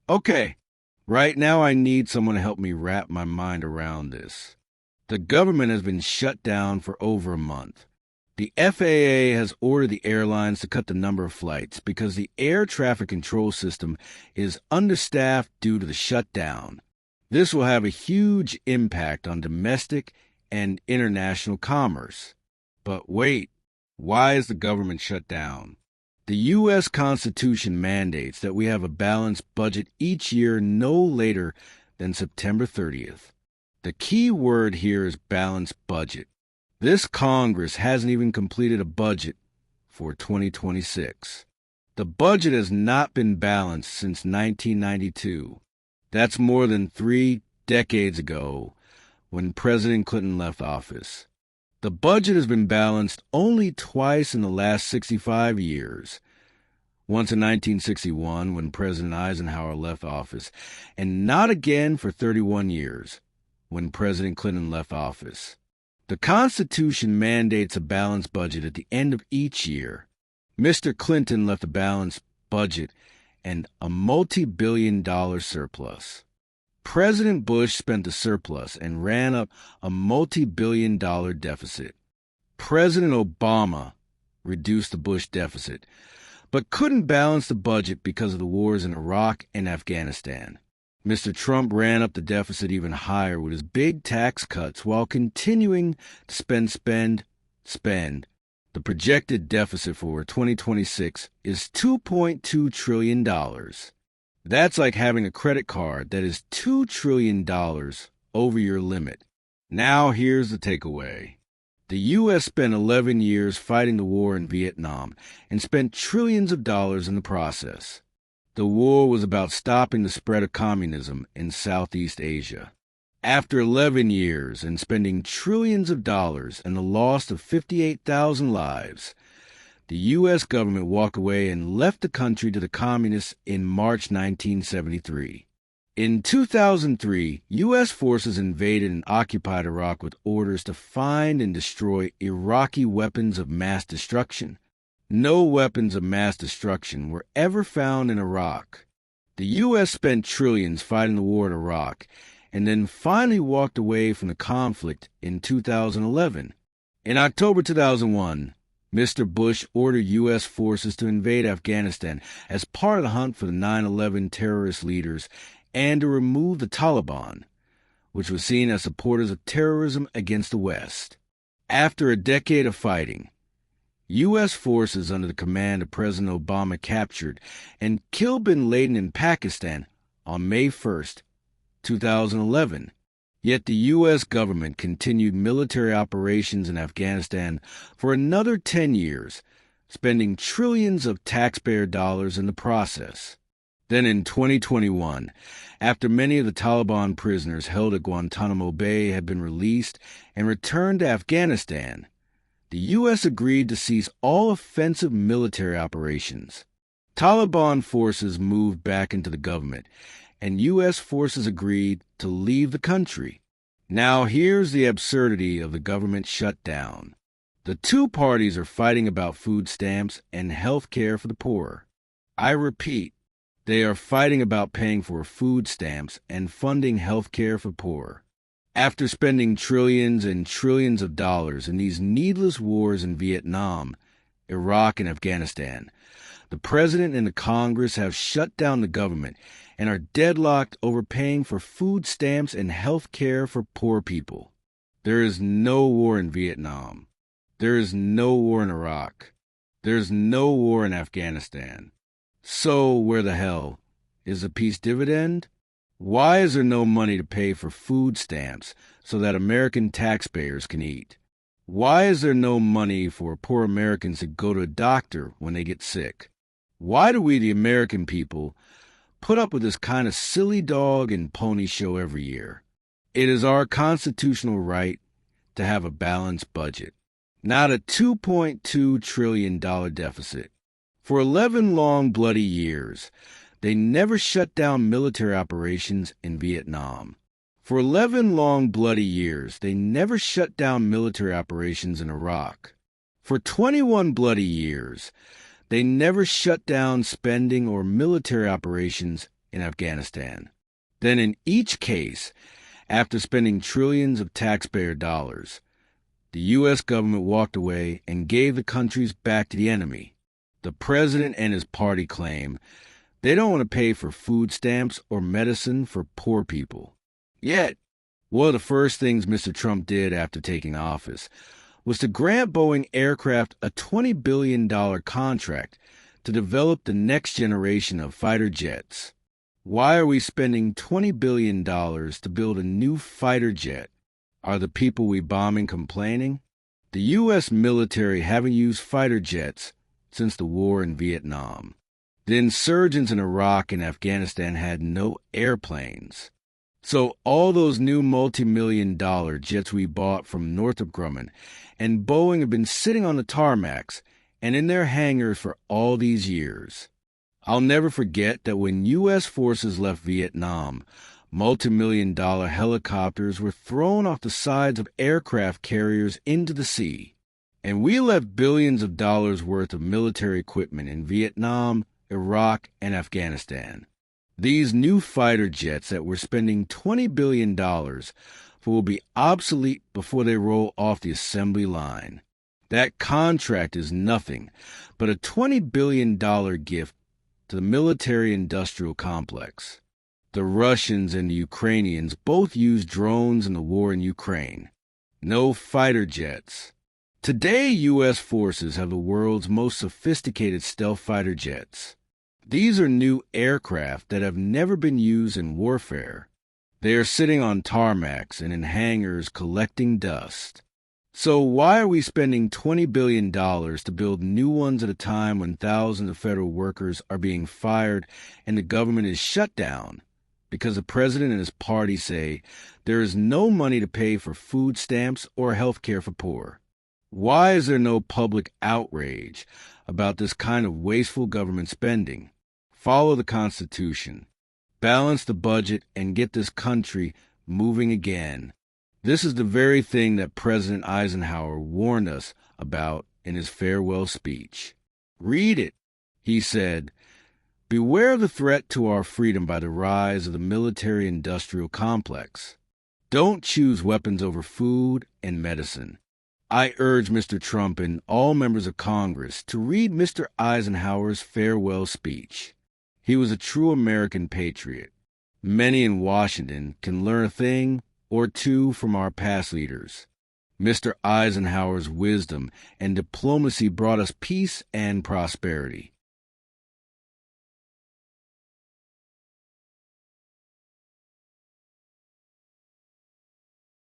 Okay, right now I need someone to help me wrap my mind around this. The government has been shut down for over a month. The FAA has ordered the airlines to cut the number of flights because the air traffic control system is understaffed due to the shutdown. This will have a huge impact on domestic and international commerce. But wait, why is the government shut down? The U.S. Constitution mandates that we have a balanced budget each year no later than September 30th. The key word here is balanced budget. This Congress hasn't even completed a budget for 2026. The budget has not been balanced since 1992. That's more than 3 decades ago when President Clinton left office. The budget has been balanced only twice in the last 65 years. Once in 1961 when President Eisenhower left office, and not again for 31 years when President Clinton left office. The Constitution mandates a balanced budget at the end of each year. Mr. Clinton left a balanced budget and a multi-billion-dollar surplus. President Bush spent the surplus and ran up a multi-billion-dollar deficit. President Obama reduced the Bush deficit, but couldn't balance the budget because of the wars in Iraq and Afghanistan. Mr. Trump ran up the deficit even higher with his big tax cuts while continuing to spend. The projected deficit for 2026 is $2.2 trillion. That's like having a credit card that is $2 trillion over your limit. Now here's the takeaway. The U.S. spent 11 years fighting the war in Vietnam and spent trillions of dollars in the process. The war was about stopping the spread of communism in Southeast Asia. After 11 years and spending trillions of dollars and the loss of 58,000 lives, the U.S. government walked away and left the country to the communists in March 1973. In 2003, U.S. forces invaded and occupied Iraq with orders to find and destroy Iraqi weapons of mass destruction. No weapons of mass destruction were ever found in Iraq. The U.S. spent trillions fighting the war in Iraq and then finally walked away from the conflict in 2011. In October 2001, Mr. Bush ordered U.S. forces to invade Afghanistan as part of the hunt for the 9/11 terrorist leaders and to remove the Taliban, which was seen as supporters of terrorism against the West. After a decade of fighting, U.S. forces under the command of President Obama captured and killed bin Laden in Pakistan on May 1st, 2011. Yet the U.S. government continued military operations in Afghanistan for another 10 years, spending trillions of taxpayer dollars in the process. Then in 2021, after many of the Taliban prisoners held at Guantanamo Bay had been released and returned to Afghanistan, the U.S. agreed to cease all offensive military operations. Taliban forces moved back into the government, and U.S. forces agreed to leave the country. Now here's the absurdity of the government shutdown. The two parties are fighting about food stamps and health care for the poor. I repeat, they are fighting about paying for food stamps and funding health care for poor. After spending trillions and trillions of dollars in these needless wars in Vietnam, Iraq, and Afghanistan, the President and the Congress have shut down the government and are deadlocked over paying for food stamps and health care for poor people. There is no war in Vietnam. There is no war in Iraq. There is no war in Afghanistan. So where the hell is the peace dividend? Why is there no money to pay for food stamps so that American taxpayers can eat? Why is there no money for poor Americans to go to a doctor when they get sick? Why do we, the American people, put up with this kind of silly dog and pony show every year? It is our constitutional right to have a balanced budget, not a $2.2 trillion deficit. For 11 long, bloody years, they never shut down military operations in Vietnam. For 11 long, bloody years, they never shut down military operations in Iraq. For 21 bloody years, they never shut down spending or military operations in Afghanistan. Then in each case, after spending trillions of taxpayer dollars, the U.S. government walked away and gave the countries back to the enemy. The president and his party claim they don't want to pay for food stamps or medicine for poor people. Yet, one of the first things Mr. Trump did after taking office was to grant Boeing Aircraft a $20 billion contract to develop the next generation of fighter jets. Why are we spending $20 billion to build a new fighter jet? Are the people we bombing complaining? The U.S. military haven't used fighter jets since the war in Vietnam. The insurgents in Iraq and Afghanistan had no airplanes. So all those new multi-million-dollar jets we bought from Northrop Grumman and Boeing have been sitting on the tarmacs and in their hangars for all these years. I'll never forget that when U.S. forces left Vietnam, multi-million-dollar helicopters were thrown off the sides of aircraft carriers into the sea. And we left billions of dollars worth of military equipment in Vietnam, Iraq, and Afghanistan. These new fighter jets that we're spending $20 billion for will be obsolete before they roll off the assembly line. That contract is nothing but a $20 billion gift to the military-industrial complex. The Russians and the Ukrainians both use drones in the war in Ukraine. No fighter jets. Today, U.S. forces have the world's most sophisticated stealth fighter jets. These are new aircraft that have never been used in warfare. They are sitting on tarmacs and in hangars collecting dust. So why are we spending $20 billion to build new ones at a time when thousands of federal workers are being fired and the government is shut down? Because the president and his party say there is no money to pay for food stamps or health care for poor. Why is there no public outrage about this kind of wasteful government spending? Follow the Constitution, balance the budget, and get this country moving again. This is the very thing that President Eisenhower warned us about in his farewell speech. Read it. He said, "Beware of the threat to our freedom by the rise of the military-industrial complex. Don't choose weapons over food and medicine." I urge Mr. Trump and all members of Congress to read Mr. Eisenhower's farewell speech. He was a true American patriot. Many in Washington can learn a thing or two from our past leaders. Mr. Eisenhower's wisdom and diplomacy brought us peace and prosperity.